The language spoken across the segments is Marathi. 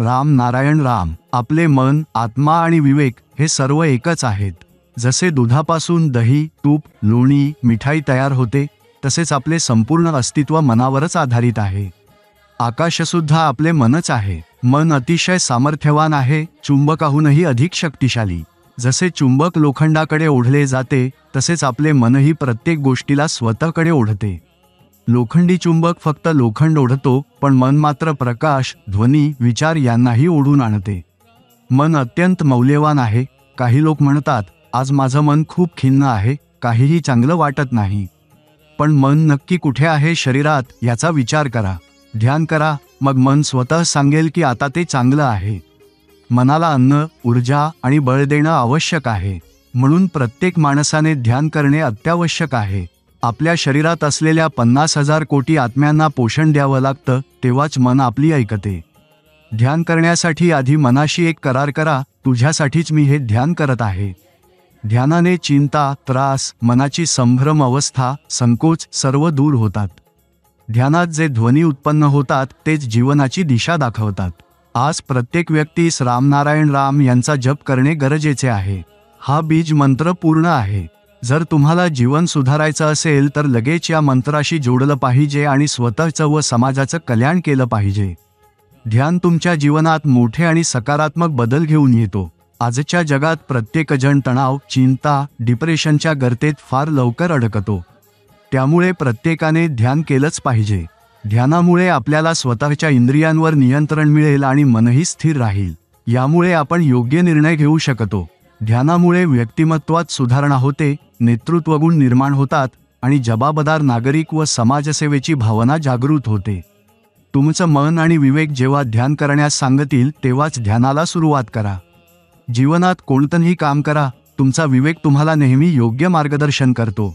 राम नारायण राम. आपले मन, आत्मा आणि विवेक हे सर्व एकच आहेत. जसे दुधापासून दही, तूप, लोणी, मिठाई तयार होते, तसेच आपले संपूर्ण अस्तित्व मनावरच आधारित आहे. आकाशसुद्धा आपले मनच आहे. मन अतिशय सामर्थ्यवान आहे, चुंबकाहूनही अधिक शक्तिशाली. जसे चुंबक लोखंडाकडे ओढले जाते, तसेच आपले मनही प्रत्येक गोष्टीला स्वतःकडे ओढते. लोखंडी चुंबक फक्त लोखंड ओढतो, पण मन मात्र प्रकाश, ध्वनी, विचार यांनाही ओढून आणते. मन अत्यंत मौल्यवान आहे. काही लोक म्हणतात, आज माझं मन खूप खिन्न आहे, काहीही चांगलं वाटत नाही. पण मन नक्की कुठे आहे शरीरात याचा विचार करा. ध्यान करा, मग मन स्वतः सांगेल की आता ते चांगलं आहे. मनाला अन्न, ऊर्जा आणि बळ देणं आवश्यक आहे. म्हणून प्रत्येक माणसाने ध्यान करणे अत्यावश्यक आहे. आपल्या शरीरात असलेल्या 50,000 कोटी आत्म्यांना पोषण द्यावं लागतं, तेव्हाच मन आपली ऐकते. ध्यान करण्यासाठी आधी मनाशी एक करार करा, तुझ्यासाठीच मी हे ध्यान करत आहे. ध्यानाने चिंता, त्रास, मनाची संभ्रम अवस्था, संकोच सर्व दूर होतात. ध्यानात जे ध्वनी उत्पन्न होतात तेच जीवनाची दिशा दाखवतात. आज प्रत्येक व्यक्तीस राम नारायण राम यांचा जप करणे गरजेचे आहे. हा बीज मंत्र पूर्ण आहे. जर तुम्हाला जीवन सुधारायचं असेल तर लगेच या मंत्राशी जोडलं पाहिजे आणि स्वतःचं व समाजाचं कल्याण केलं पाहिजे. ध्यान तुमच्या जीवनात मोठे आणि सकारात्मक बदल घेऊन येतो. आजच्या जगात प्रत्येकजण तणाव, चिंता, डिप्रेशनच्या गर्तेत फार लवकर अडकतो. त्यामुळे प्रत्येकाने ध्यान केलंच पाहिजे. ध्यानामुळे आपल्याला स्वतःच्या इंद्रियांवर नियंत्रण मिळेल आणि मनही स्थिर राहील. यामुळे आपण योग्य निर्णय घेऊ शकतो. ध्यानामुळे व्यक्तिमत्वात सुधारणा होते, नेतृत्वगुण निर्माण होतात आणि जबाबदार नागरिक व समाजसेवेची भावना जागृत होते. तुमचं मन आणि विवेक जेव्हा ध्यान करण्यास सांगतील तेव्हाच ध्यानाला सुरुवात करा. जीवनात कोणतंही काम करा, तुमचा विवेक तुम्हाला नेहमी योग्य मार्गदर्शन करतो.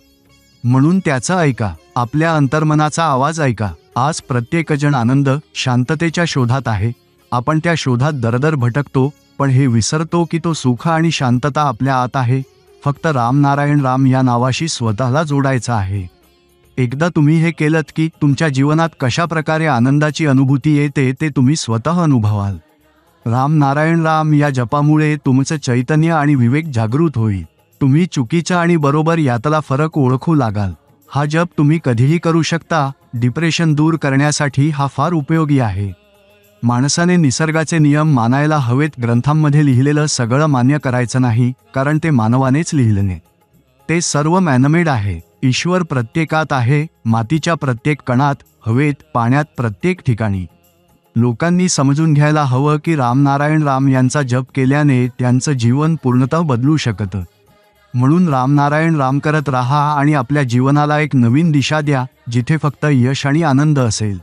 म्हणून त्याचं ऐका. आपल्या अंतर्मनाचा आवाज ऐका. आज प्रत्येकजण आनंद, शांततेच्या शोधात आहे. आपण त्या शोधात दरदर भटकतो, पण हे विसरतो की तो सुख आणि शांतता आपल्या आत आहे. फक्त राम नारायण राम या नावाशी स्वतःला जोडायचं आहे. एकदा तुम्ही हे केलंत की तुमच्या जीवनात कशा प्रकारे आनंदाची अनुभूती येते ते तुम्ही स्वतः अनुभवाल. राम नारायण राम या जपामुळे तुमचं चैतन्य आणि विवेक जागृत होईल. तुम्ही चुकीचा आणि बरोबर यातला फरक ओळखू लागाल. हा जप तुम्ही कधीही करू शकता. डिप्रेशन दूर करण्यासाठी हा फार उपयोगी आहे. माणसाने निसर्गाचे नियम मानायला हवेत. ग्रंथांमध्ये लिहिलेलं सगळं मान्य करायचं नाही, कारण ते मानवानेच लिहिलेले. ते सर्व मॅनमेड आहे. ईश्वर प्रत्येकात आहे, मातीच्या प्रत्येक कणात, हवेत, पाण्यात, प्रत्येक ठिकाणी. लोकांनी समजून घ्यायला हवं की राम नारायण राम यांचा जप केल्याने त्यांचं जीवन पूर्णतः बदलू शकतं. म्हणून राम नारायण राम करत राहा आणि आपल्या जीवनाला एक नवीन दिशा द्या, जिथे फक्त यश आणि आनंद असेल.